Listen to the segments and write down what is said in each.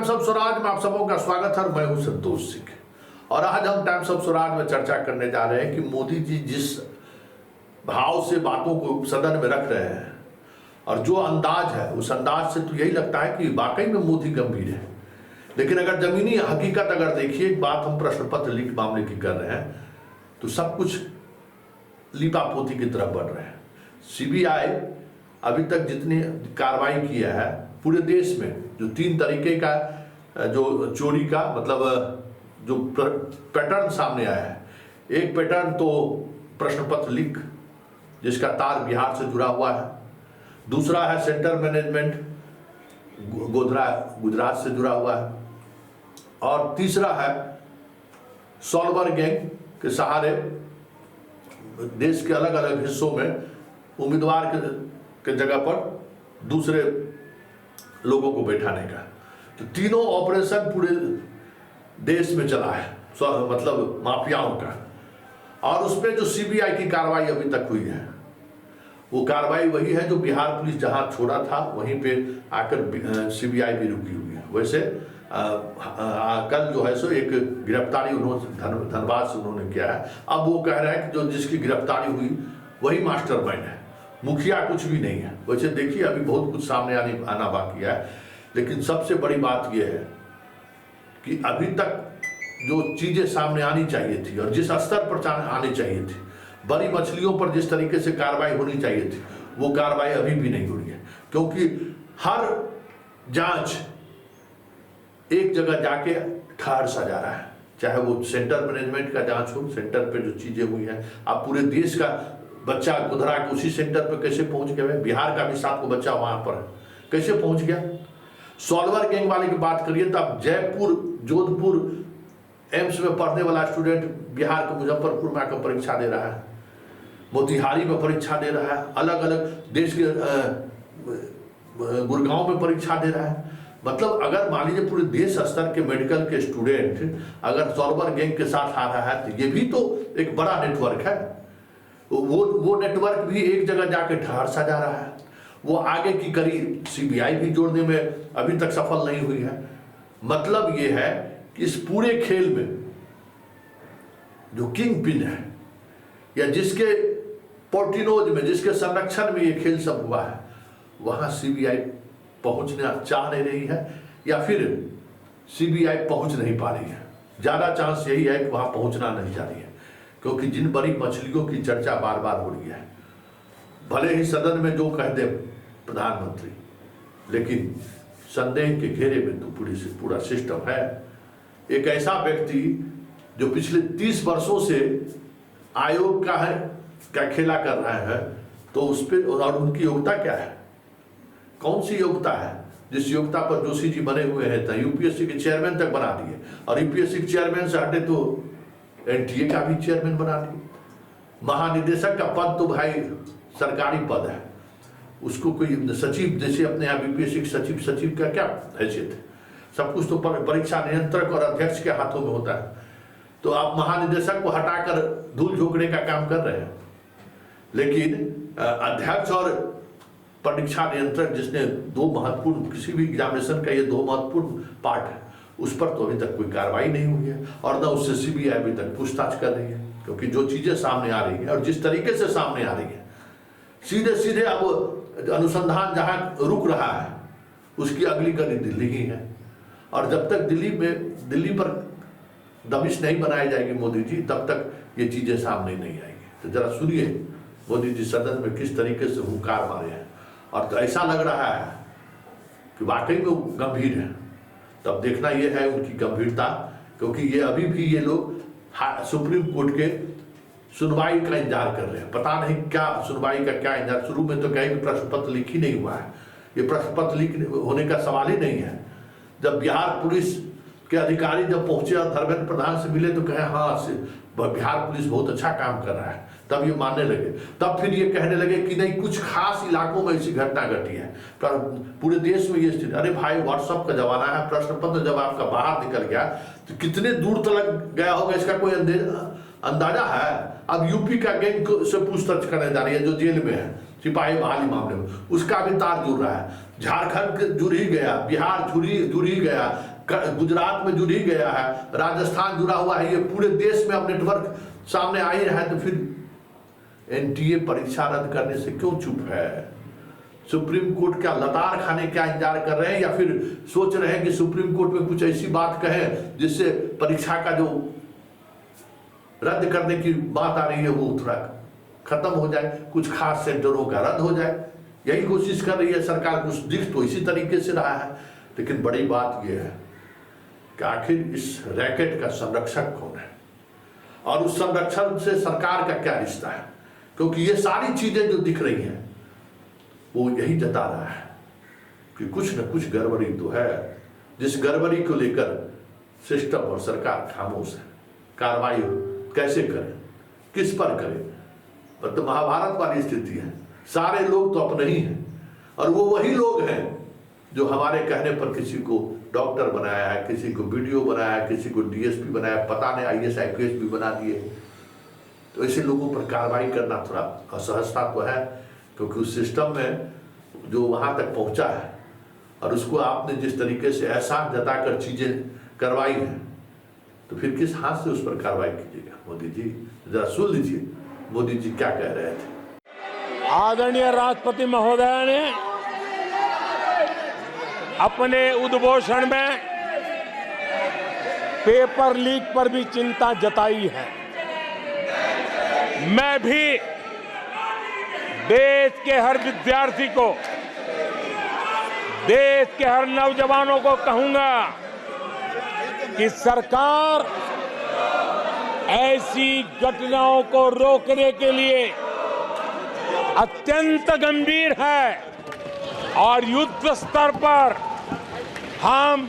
Times of Swaraj में आप सबों का स्वागत है। मैं हूं संतोष सिंह और आज हम टाइम्स ऑफ स्वराज में चर्चा करने जा रहे हैं कि मोदी जी जिस भाव से बातों को सदन में रख रहे हैं और जो अंदाज है, उस अंदाज से तो यही लगता है कि वाकई में मोदी गंभीर है। लेकिन अगर जमीनी हकीकत अगर देखिए, एक बात हम प्रश्न पत्र लीक मामले की कर रहे हैं तो सब कुछ लीपापोती की तरफ बढ़ रहे हैं। सीबीआई अभी तक जितनी कार्रवाई किया है पूरे देश में, जो 3 तरीके का जो चोरी का मतलब जो पैटर्न सामने आया है, एक पैटर्न तो प्रश्न पत्र लीक जिसका तार बिहार से जुड़ा हुआ है, दूसरा है सेंटर मैनेजमेंट गुजरात से जुड़ा हुआ है, और तीसरा है सॉल्वर गैंग के सहारे देश के अलग अलग हिस्सों में उम्मीदवार के जगह पर दूसरे लोगों को बैठाने का। तो तीनों ऑपरेशन पूरे देश में चला है, मतलब माफियाओं का। और उसमें जो सीबीआई की कार्रवाई अभी तक हुई है वो कार्रवाई वही है जो बिहार पुलिस जहां छोड़ा था वहीं पे आकर सीबीआई भी रुकी हुई है। वैसे कल जो है सो एक गिरफ्तारी उन्होंने धनबाद से उन्होंने किया है। अब वो कह रहा है कि जो जिसकी गिरफ्तारी हुई वही मास्टरमाइंड है, मुखिया कुछ भी नहीं है। वैसे देखिए अभी बहुत कुछ सामने आना बाकी है, लेकिन सबसे बड़ी बात यह है कि अभी तक जो चीजें सामने आनी चाहिए थी और जिस स्तर पर आनी चाहिए थी, बड़ी मछलियों पर जिस तरीके से कार्रवाई होनी चाहिए थी, वो कार्रवाई अभी भी नहीं हो रही है। क्योंकि हर जांच एक जगह जाके ठहर सा जा रहा है, चाहे वो सेंटर मैनेजमेंट का जांच हो, सेंटर पे जो चीजें हुई हैं। अब पूरे देश का बच्चा गुधरा के उसी सेंटर पे कैसे पहुंच गया? बिहार का भी 7 को बच्चा वहां पर है, कैसे पहुंच गया? सॉल्वर गैंग वाले की बात करिए तो अब जयपुर, जोधपुर एम्स में पढ़ने वाला स्टूडेंट बिहार के मुजफ्फरपुर में आकर परीक्षा दे रहा है, मोतिहारी में परीक्षा दे रहा है, अलग अलग देश के गुड़गांव में परीक्षा दे रहा है। मतलब अगर मान लीजिए पूरे देश स्तर के मेडिकल के स्टूडेंट अगर सॉल्वर गैंग के साथ आ रहा है तो ये भी तो एक बड़ा नेटवर्क है। वो नेटवर्क भी एक जगह जाके ठहर सा जा रहा है। वो आगे की कड़ी सीबीआई भी जोड़ने में अभी तक सफल नहीं हुई है। मतलब ये है कि इस पूरे खेल में जो किंग पिन है या जिसके पोर्टिनोज में, जिसके संरक्षण में ये खेल सब हुआ है, वहां सीबीआई पहुंचना चाह नहीं रही है या फिर सीबीआई पहुंच नहीं पा रही है। ज्यादा चांस यही है कि वहां पहुंचना नहीं जा रही है, क्योंकि जिन बड़ी मछलियों की चर्चा बार बार हो रही है, भले ही सदन में जो कह दे प्रधानमंत्री, लेकिन संदेह के घेरे में तो पूरा सिस्टम है। एक ऐसा व्यक्ति जो पिछले 30 वर्षों से आयोग का खेला कर रहा है, तो उस पर और उनकी योग्यता क्या है? कौन सी योग्यता है जिस योग्यता पर जोशी जी बने हुए हैं? तो यूपीएससी के चेयरमैन तक बना दिए, और यूपीएससी के चेयरमैन से हटे तो एनटीए का भी चेयरमैन बना दिए। महानिदेशक का पद तो भाई सरकारी पद है, उसको कोई सचिव जैसे अपने यहाँ यूपीएससी के सचिव का क्या हैसियत है? सब कुछ तो परीक्षा नियंत्रक और अध्यक्ष के हाथों में होता है। तो आप महानिदेशक को हटाकर धूल झोंकने का काम कर रहे हैं। लेकिन अध्यक्ष और परीक्षा नियंत्रक, जिसने 2 महत्वपूर्ण, किसी भी एग्जामिनेशन का ये 2 महत्वपूर्ण पार्ट है, उस पर तो अभी तक कोई कार्रवाई नहीं हुई है और न उससे सीबीआई अभी तक पूछताछ कर रही है। क्योंकि जो चीजें सामने आ रही है और जिस तरीके से सामने आ रही है, सीधे सीधे अब अनुसंधान जहां रुक रहा है उसकी अगली कड़ी दिल्ली ही है। और जब तक दिल्ली पर दबिश नहीं बनाई जाएगी मोदी जी, तब तक ये चीजें सामने नहीं आएगी। तो जरा सुनिए मोदी जी सदन में किस तरीके से हुंकार मारे हैं, और तो ऐसा लग रहा है कि वाकई में गंभीर है। तब देखना यह है उनकी गंभीरता, क्योंकि ये अभी भी ये लोग सुप्रीम कोर्ट के सुनवाई का इंतजार कर रहे हैं। पता नहीं क्या सुनवाई का क्या इंतजार। शुरू में तो कहे कि प्रश्न पत्र लीक ही नहीं हुआ है, ये प्रश्न पत्र लीक होने का सवाल ही नहीं है। जब बिहार पुलिस के अधिकारी जब पहुंचे और धर्मेंद्र प्रधान से मिले तो कहे हाँ बिहार पुलिस बहुत अच्छा काम कर रहा है, तब ये मानने लगे। तब फिर ये कहने लगे कि नहीं, कुछ खास इलाकों में ऐसी घटना घटी है, पर पूरे देश में ये स्थिति। अरे भाई, व्हाट्सएप का जमाना है। प्रश्न पत्र जब आपका बाहर निकल गया तो कितने दूर तक गया होगा इसका कोई अंदाजा है? अब यूपी का गैंग से पूछताछ करने जा रही है जो जेल में है, सिपाही बहाली मामले में, उसका भी तार जुड़ रहा है। झारखंड जुड़ ही गया, बिहार जुड़ ही गया, गुजरात में जुड़ ही गया है, राजस्थान जुड़ा हुआ है, ये पूरे देश में अब नेटवर्क सामने आ ही रहा है। तो फिर एनटीए परीक्षा रद्द करने से क्यों चुप है? सुप्रीम कोर्ट क्या लतार खाने का इंतजार कर रहे हैं, या फिर सोच रहे हैं कि सुप्रीम कोर्ट में कुछ ऐसी बात कहें जिससे परीक्षा का जो रद्द करने की बात आ रही है वो थोड़ा खत्म हो जाए, कुछ खास सेंटरों का रद्द हो जाए? यही कोशिश कर रही है सरकार। कुछ दिख तो इसी तरीके से रहा है। लेकिन बड़ी बात यह है कि आखिर इस रैकेट का संरक्षक कौन है और उस संरक्षण से सरकार का क्या रिश्ता है? क्योंकि ये सारी चीजें जो दिख रही हैं वो यही जता रहा है कि कुछ न कुछ गड़बड़ी तो है, जिस गड़बड़ी को लेकर सिस्टम और सरकार खामोश है। कार्रवाई कैसे करें, किस पर करें? तो महाभारत वाली स्थिति है। सारे लोग तो अपने ही हैं और वो वही लोग हैं जो हमारे कहने पर किसी को डॉक्टर बनाया है, किसी को बीडीओ बनाया है, किसी को डीएसपी बनाया, पता नहीं आईएएस आईपीएस भी बना दिए। तो ऐसे लोगों पर कार्रवाई करना थोड़ा असहजता तो है, क्योंकि उस सिस्टम में जो वहां तक पहुंचा है और उसको आपने जिस तरीके से एहसान जताकर चीजें करवाई हैं, तो फिर किस हाथ से उस पर कार्रवाई कीजिएगा? मोदी जी जरा सुन लीजिए मोदी जी क्या कह रहे थे। आदरणीय राष्ट्रपति महोदय ने अपने उद्घोषण में पेपर लीक पर भी चिंता जताई है। मैं भी देश के हर विद्यार्थी को, देश के हर नौजवानों को कहूंगा कि सरकार ऐसी घटनाओं को रोकने के लिए अत्यंत गंभीर है और युद्ध स्तर पर हम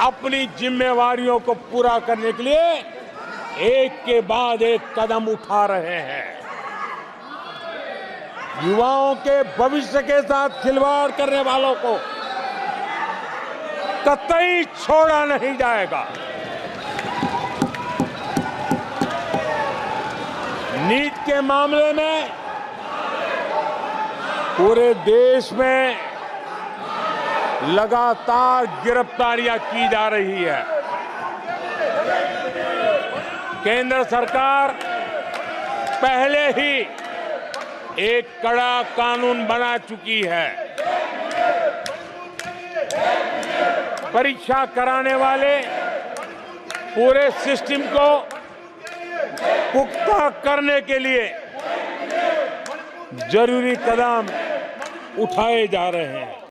अपनी जिम्मेवारियों को पूरा करने के लिए एक के बाद एक कदम उठा रहे हैं। युवाओं के भविष्य के साथ खिलवाड़ करने वालों को कतई छोड़ा नहीं जाएगा। नीट के मामले में पूरे देश में लगातार गिरफ्तारियां की जा रही है। केंद्र सरकार पहले ही एक कड़ा कानून बना चुकी है। परीक्षा कराने वाले पूरे सिस्टम को पुख्ता करने के लिए जरूरी कदम उठाए जा रहे हैं।